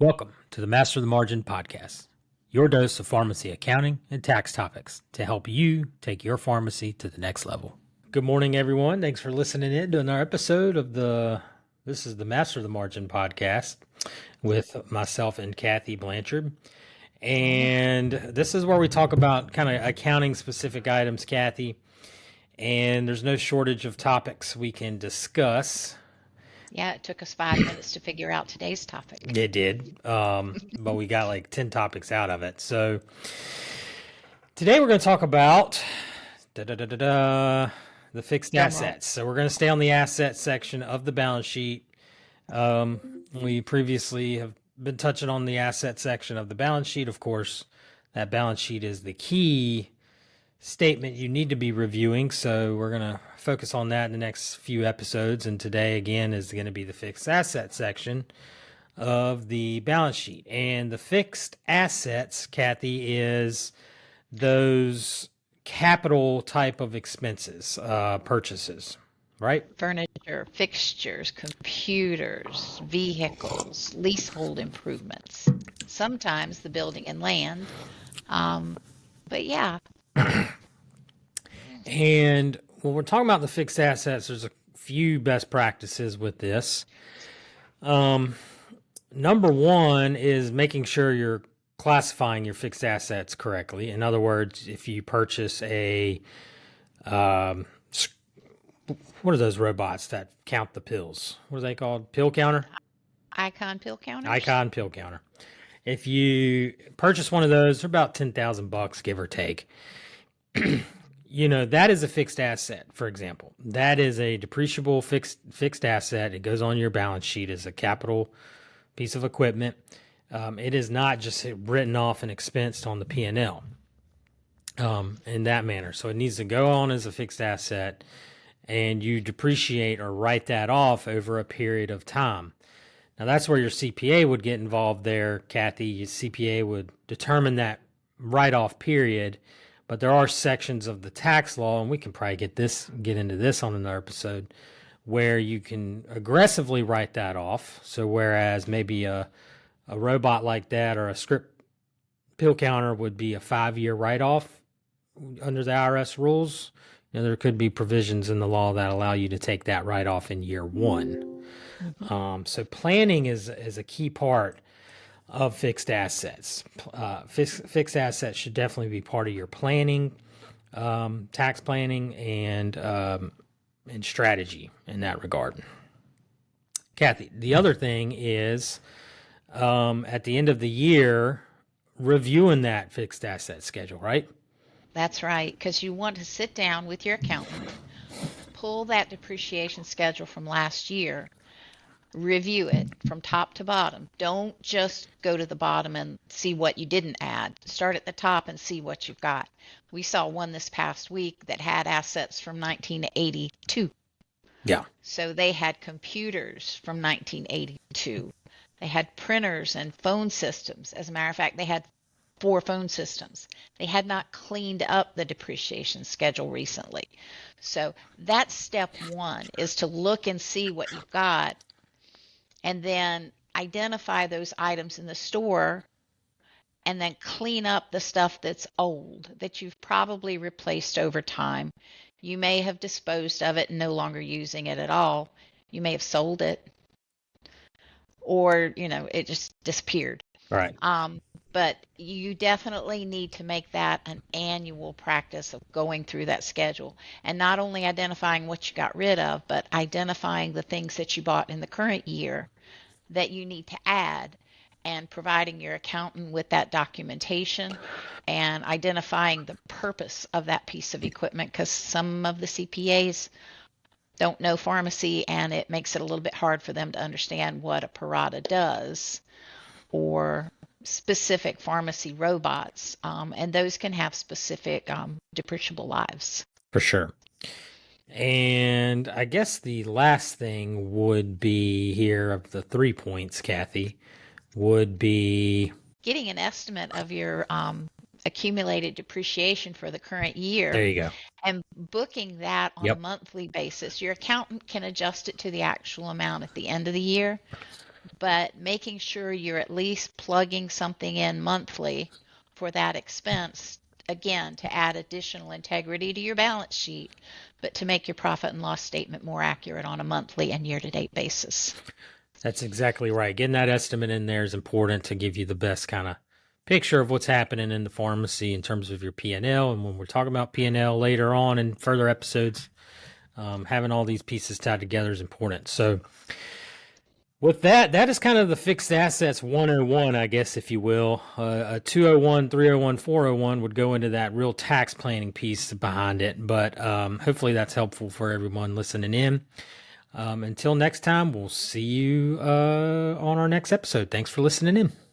Welcome to the Master the Margin podcast, your dose of pharmacy accounting and tax topics to help you take your pharmacy to the next level. Good morning, everyone. Thanks for listening in to another episode of this is the Master the Margin podcast with myself and Kathy Blanchard. And this is where we talk about kind of accounting specific items, Kathy. And there's no shortage of topics we can discuss. Yeah, it took us 5 minutes to figure out today's topic. It did, but we got like 10 topics out of it. So today we're going to talk about the fixed assets. So we're going to stay on the asset section of the balance sheet. We previously have been touching on the asset section of the balance sheet. Of course, that balance sheet is the key statement you need to be reviewing. So we're going to focus on that in the next few episodes. And today, again, is going to be the fixed asset section of the balance sheet. And the fixed assets, Kathy, is those capital type of expenses, purchases, right? Furniture, fixtures, computers, vehicles, leasehold improvements, sometimes the building and land. But yeah. And when we're talking about the fixed assets, there's a few best practices with this. Number one is making sure you're classifying your fixed assets correctly. In other words, if you purchase a, what are those robots that count the pills? What are they called? Pill counter? Icon pill counters? Icon pill counter. If you purchase one of those, they're about $10,000, give or take. You know, that is a fixed asset, for example. That is a depreciable fixed asset. It goes on your balance sheet as a capital piece of equipment. It is not just written off and expensed on the P&L in that manner. So it needs to go on as a fixed asset, and you depreciate or write that off over a period of time. Now, that's where your CPA would get involved there, Kathy. Your CPA would determine that write-off period. But there are sections of the tax law, and we can probably get into this on another episode, where you can aggressively write that off. So whereas maybe a robot like that or a script pill counter would be a 5-year write-off under the IRS rules, you know, there could be provisions in the law that allow you to take that write-off in year one. Mm-hmm. So planning is a key part of fixed assets. Fixed assets should definitely be part of your planning, tax planning, and strategy in that regard. Kathy, the other thing is at the end of the year, reviewing that fixed asset schedule, right? That's right, because you want to sit down with your accountant, pull that depreciation schedule from last year, review it from top to bottom. Don't just go to the bottom and see what you didn't add. Start at the top and see what you've got. We saw one this past week that had assets from 1982. Yeah. So they had computers from 1982. They had printers and phone systems. As a matter of fact, they had 4 phone systems. They had not cleaned up the depreciation schedule recently. So that's step one, is to look and see what you've got, and then identify those items in the store, and then clean up the stuff that's old, that you've probably replaced over time. You may have disposed of it and no longer using it at all. You may have sold it, or, you know, it just disappeared. Right. But you definitely need to make that an annual practice of going through that schedule, and not only identifying what you got rid of, but identifying the things that you bought in the current year that you need to add, and providing your accountant with that documentation and identifying the purpose of that piece of equipment, because some of the CPAs don't know pharmacy, and it makes it a little bit hard for them to understand what a Parada does or specific pharmacy robots, and those can have specific depreciable lives. For sure. And I guess the last thing would be here of the 3 points, Kathy, would be getting an estimate of your accumulated depreciation for the current year. There you go. And booking that on a monthly basis. Your accountant can adjust it to the actual amount at the end of the year, but making sure you're at least plugging something in monthly for that expense, again, to add additional integrity to your balance sheet, but to make your profit and loss statement more accurate on a monthly and year-to-date basis. That's exactly right. Getting that estimate in there is important to give you the best kind of picture of what's happening in the pharmacy in terms of your P&L. And when we're talking about P&L later on in further episodes, having all these pieces tied together is important. So with that, that is kind of the fixed assets 101, I guess, if you will. A 201, 301, 401 would go into that real tax planning piece behind it. But hopefully that's helpful for everyone listening in. Until next time, we'll see you on our next episode. Thanks for listening in.